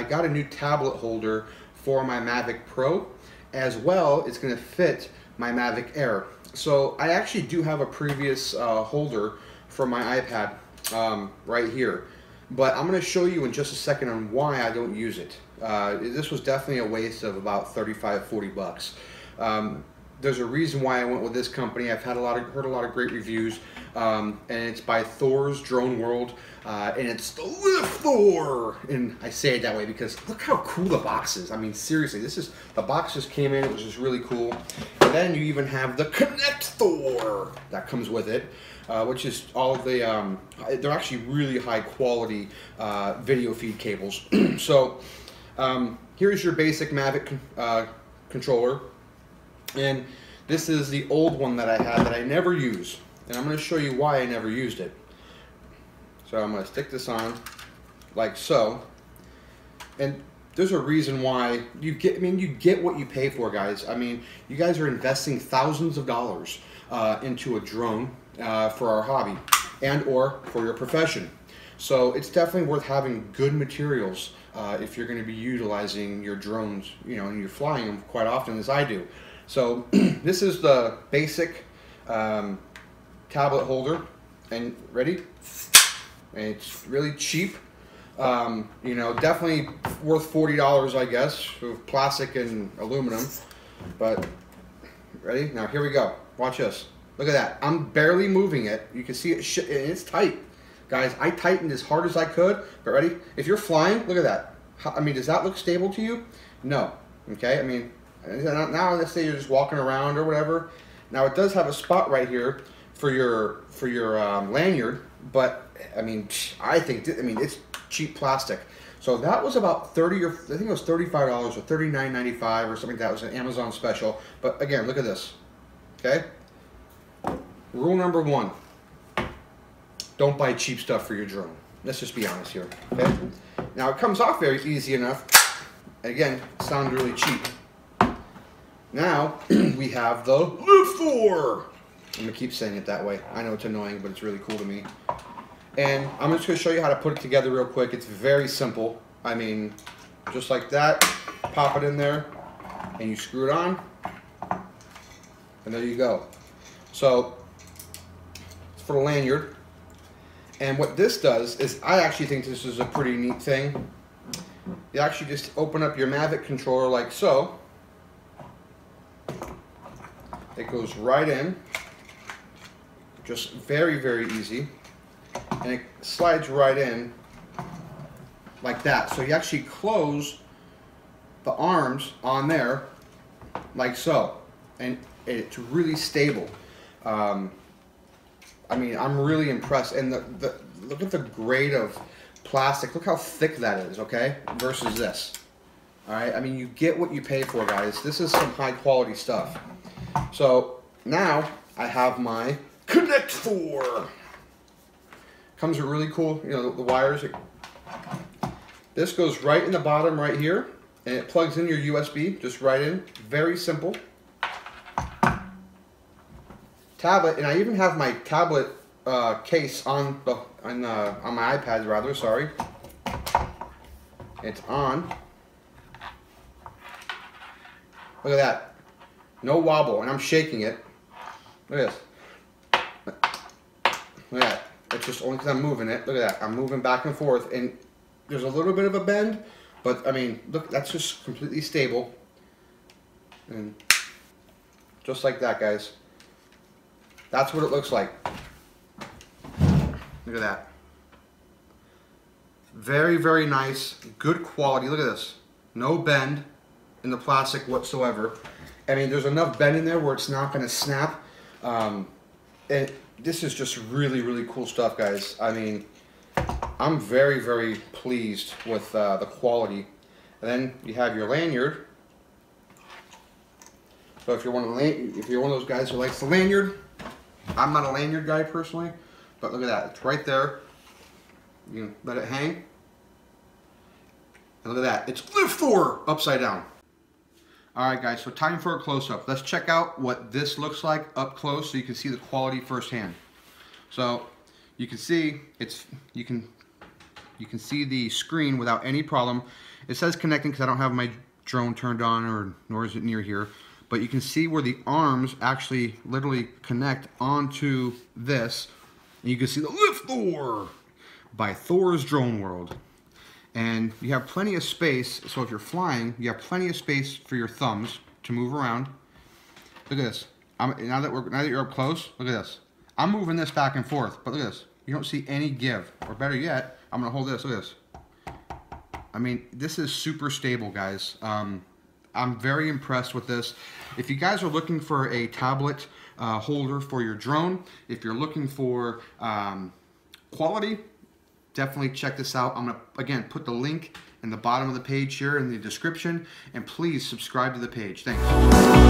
I got a new tablet holder for my Mavic Pro. As well, it's going to fit my Mavic Air. So I actually do have a previous holder for my iPad right here. But I'm going to show you in just a second on why I don't use it. This was definitely a waste of about 35–40 bucks. There's a reason why I went with this company. I've had heard a lot of great reviews, and it's by THORS Drone World, and it's the Lifthor. And I say it that way because look how cool the box is. I mean, seriously, the box just came in. It was just really cool. And then you even have the Thor that comes with it, which is all of the. They're actually really high quality video feed cables. So here's your basic Mavic controller. And this is the old one that I had that I never use. And I'm going to show you why I never used it. So I'm going to stick this on like so. And there's a reason why you get, you get what you pay for, guys. I mean, you guys are investing thousands of dollars into a drone for our hobby and or for your profession. So it's definitely worth having good materials if you're going to be utilizing your drones, and you're flying them quite often as I do. So this is the basic tablet holder, and ready? And it's really cheap. Definitely worth $40, I guess, with plastic and aluminum. But ready? Now here we go. Watch this. Look at that. I'm barely moving it. You can see it. It's tight, guys. I tightened as hard as I could. But ready? If you're flying, look at that. I mean, does that look stable to you? No. Okay. I mean. Now let's say you're just walking around or whatever. Now it does have a spot right here for your lanyard, but I mean it's cheap plastic. So that was about I think it was $35 or $39.95 or something like that. It was an Amazon special. But again, look at this. Okay. Rule number 1: don't buy cheap stuff for your drone. Let's just be honest here. Okay. Now it comes off very easy enough. Again, it sounds really cheap. Now, we have the Lifthor. I'm going to keep saying it that way. I know it's annoying, but it's really cool to me. And I'm just going to show you how to put it together real quick. It's very simple. I mean, just like that. Pop it in there, and you screw it on. And there you go. So, it's for the lanyard. And what this does is, I actually think this is a pretty neat thing. You actually just open up your Mavic controller like so. It goes right in, just very, very easy, and it slides right in like that. So you actually close the arms on there like so, and it's really stable. I mean, I'm really impressed. And look at the grade of plastic. Look how thick that is, okay, versus this. All right, I mean, you get what you pay for, guys. This is some high quality stuff. So now I have my Thor. Comes with really cool, the wires. This goes right in the bottom right here, and it plugs in your USB, just right in. Very simple. Tablet, and I even have my tablet case on my iPad rather. Sorry, it's on. Look at that. No wobble, and I'm shaking it. Look at this. Look at that. It's just only because I'm moving it. Look at that. I'm moving back and forth, and there's a little bit of a bend, but I mean, look, that's just completely stable. And just like that, guys. That's what it looks like. Look at that. Very, very nice. Good quality. Look at this. No bend in the plastic whatsoever. I mean, there's enough bend in there where it's not going to snap. And this is just really, really cool stuff, guys. I mean, I'm very, very pleased with the quality. And then you have your lanyard. So if you're one of those guys who likes the lanyard, I'm not a lanyard guy personally, but look at that. It's right there. You can let it hang. And look at that. It's Lifthor upside down. Alright guys, so time for a close-up. Let's check out what this looks like up close so you can see the quality firsthand. So you can see you can You can see the screen without any problem. It says connecting because I don't have my drone turned on, or nor is it near here. But you can see where the arms actually literally connect onto this. And you can see the Lifthor by THORS Drone World. And you have plenty of space, so if you're flying, you have plenty of space for your thumbs to move around. Look at this. Now that you're up close, look at this. I'm moving this back and forth, but look at this. You don't see any give. Or better yet, I'm gonna hold this, look at this. I mean, this is super stable, guys. I'm very impressed with this. If you guys are looking for a tablet holder for your drone, if you're looking for quality, definitely check this out. I'm gonna, again, put the link in the bottom of the page here in the description, and please subscribe to the page. Thanks.